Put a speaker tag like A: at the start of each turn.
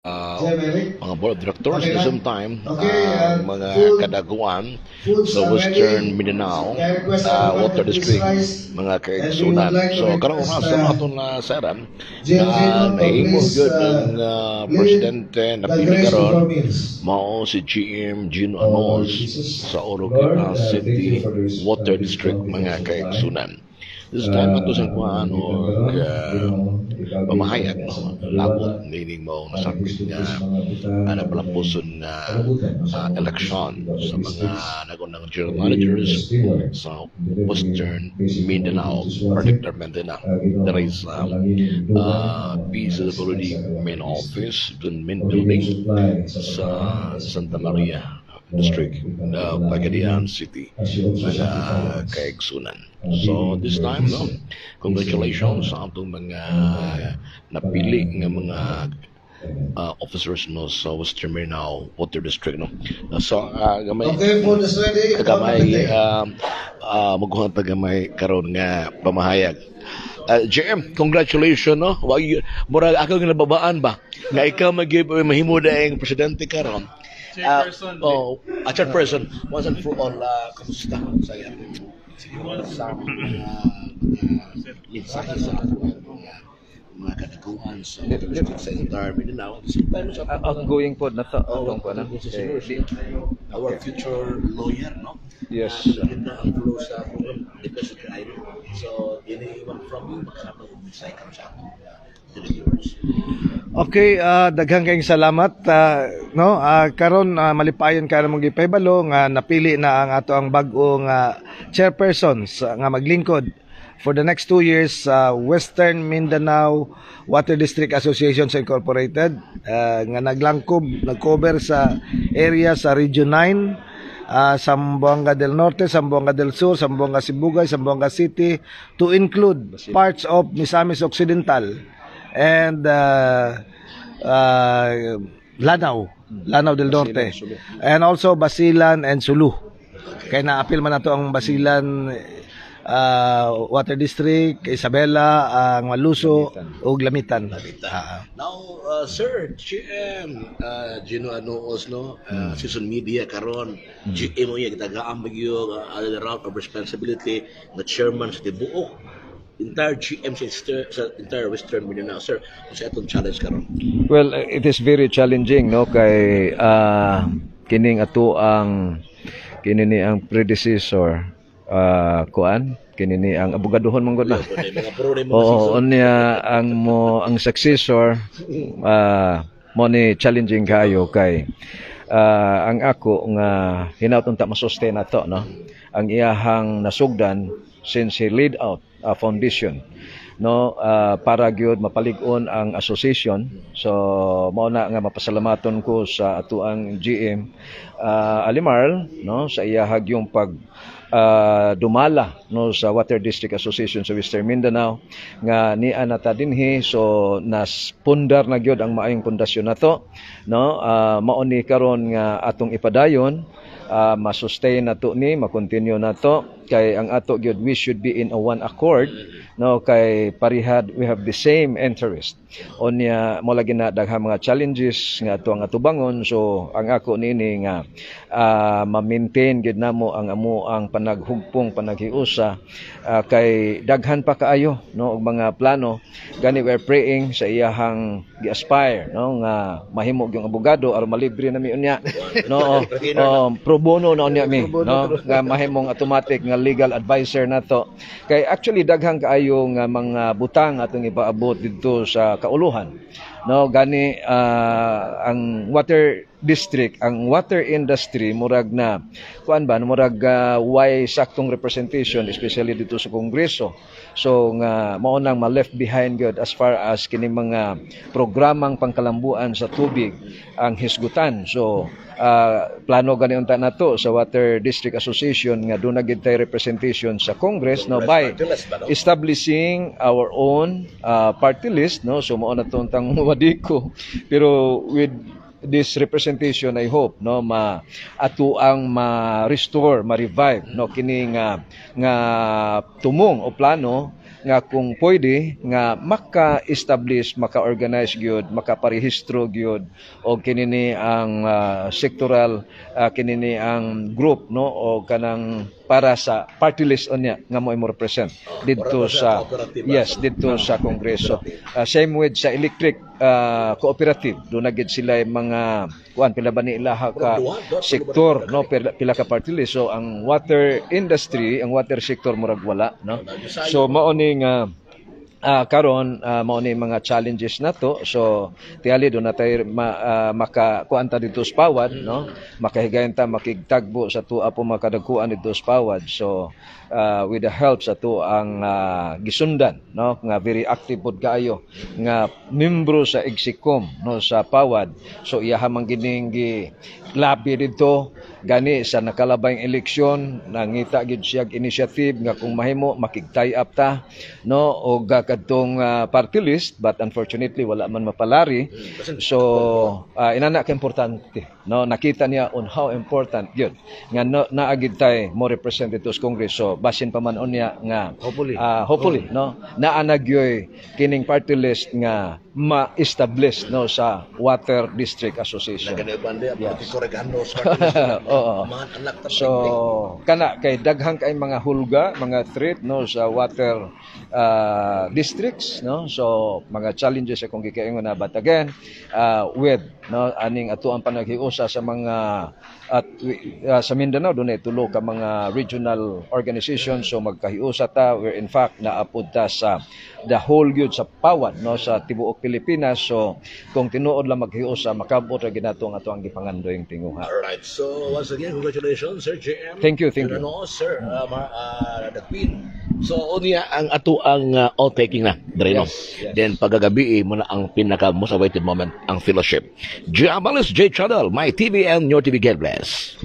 A: mga board of directors at the same time mga kadaguan sa Western Mindanao Water District, mga kaigsunan. So karong oras sa aton na saran na nahimo gyud ang presidente na pili karon mao si GM Gino Anos sa Oroquieta City Water District, mga kaigsunan. This time ato sa kuan o pamahayag no labot meaning mo nasakit nga ana palapuson na election sa mga nagunang general managers sa Western Mindanao, particularmente na there is PWD main office dun main building sa Santa Maria District na Pagadian City, mga kaigsunan. So this time no, congratulations sa atong mga napili nga mga officers no sa Western Mindanao Water District no. So gamay magkuhan pa gamay karon nga pamahayag. JM, congratulations no. Murag ako nga nababaan ba nga ikaw mahimo daing presidente karon. Chairperson, once and for all, kamusta saya? Sa mensahe sa mga kadaguan sa entire Mindanao.
B: Outgoing po na to.
A: Our future lawyer, no?
B: Yes.
A: Ang flow sa program, because so, anyone from you, makakapag-mensahe ka sa akin.
C: Okay, daghang kayong salamat no karon malipayon ka namong gipahibalo nga napili na ang ato ang bag-ong chairpersons nga maglingkod for the next 2 years Western Mindanao Water District Association Incorporated nga nag-cover sa area sa Region 9, Zamboanga del Norte, Zamboanga del Sur, Zamboanga Sibugay, Zamboanga City, to include parts of Misamis Occidental and Lanao del Norte, and also Basilan and Sulu. Kaya na-appeal man nato ang Basilan Water District, Isabela, ang Maluso ug Lamitan.
A: Now, sir, GM Gino Anos no, season media karon GM mo yung tagaan bagyo the route of responsibility na chairman sa tibuok entire GM sa entire Western Mindanao. Sir, sa itong challenge karon?
B: Well, it is very challenging no kay kining ato ang kinini ang predecessor kinini ang abogadohon man gud na. Oo, unya ang successor mo ni challenging kayo kay ang ako nga hinaut unta ma-sustain nato no. Ang iyahang nasugdan since he laid out a foundation no para gyud mapalig-on ang association. So mao na nga mapasalamaton ko sa atuang GM Alimarl no sa iyahag yung pag dumala no sa Water District Association sa Western Mindanao nga niya nata dinhi. So nas pundar na gyud ang maayong pundasyon nato no mao ni karon nga atong ipadayon ma-sustain nato ni ma-continue nato kay ang ato gyud we should be in a one accord no kay parihad we have the same interest onya mo lagi na daghang mga challenges nga ato ang atubangon. So ang ako nini nga ma-maintain gyud namo ang amo ang panaghugpong panaghiusa kay daghan pa kaayo no og mga plano gani we're praying sa iyahang gi-aspire no nga mahimo gyung abogado aron malibre na mi unya no pro bono na unya mi no nga mahimong automatic nga legal advisor nato kay actually daghang kaayo nga mga butang atong ipaabot didto sa kauluhan no gani ang water district, ang water industry murag na kuan ba murag why saktong representation especially dito sa Kongreso. So nga mao nang ma-left behind gyud as far as kini mga programang pangkalambuan sa tubig ang hisgutan. So plano gani unta nato sa Water District Association nga doon na gid tay representation sa Congress no by establishing our own party list no. So mao na to untang wadiko pero with this representation I hope no ato ang ma-restore, ma-revive no kini nga tumong o plano nga kung pwede nga maka-establish, maka-organize gyud, makaparehistro gyud og kinini ang sectoral kinini ang group no o kanang para sa party list unya nga mo represent didto sa didto sa Kongreso. Same with sa electric cooperative, do na gid sila mga pila ba ni ilaha ka sektor no pila ka party list. So ang water industry, ang water sector murag wala no. So mao ni nga karon mao ni mga challenges nato. So tiali do na tay makakuanta dito sa PAWAD no, makahigayon ta makigtagbo sa tuwa po makadagkuan dito sa PAWAD. So with the help sa to ang gisundan no nga very active pod kaayo nga membro sa EGSICOM no sa PAWAD. So iyaha man gining labi dito gani sa nakalabayng eleksyon, nangita gid siya initiative nga kung mahimo makig-tie up ta no og kadtong party list, but unfortunately wala man mapalari. So inana ka importante no, nakita niya on how important yun nga naagid tay mo represent dito sa Kongreso. Basin pa man unya nga hopefully no naanagyoy kining party list nga ma-establish no sa Water District Association. So kana kay daghang kay mga hulga, mga threat no sa water districts no. So mga challenges akong gikaingon na, but again with no aning ato ang panaghiusa sa mga sa Mindanao dunay tulo ka mga regional organizations. So magkahiusa ta, we're in fact naapod ta sa the whole gyud sa PAWAD no sa tibuok Pilipinas. So kung tinuod lang maghiusa makabot ra ginato ang ato ang gipangandoyng tinguha.
A: Alright, so once again congratulations Sir JM.
B: Thank you.
A: No, sir, the Queen. So unya ang ato ang all-taking na Dreno.
B: Yes.
A: Then pagagabi mo na ang pinaka most awaited moment, ang fellowship. J. Amalis, J. Channel, My TV and Your TV. God bless.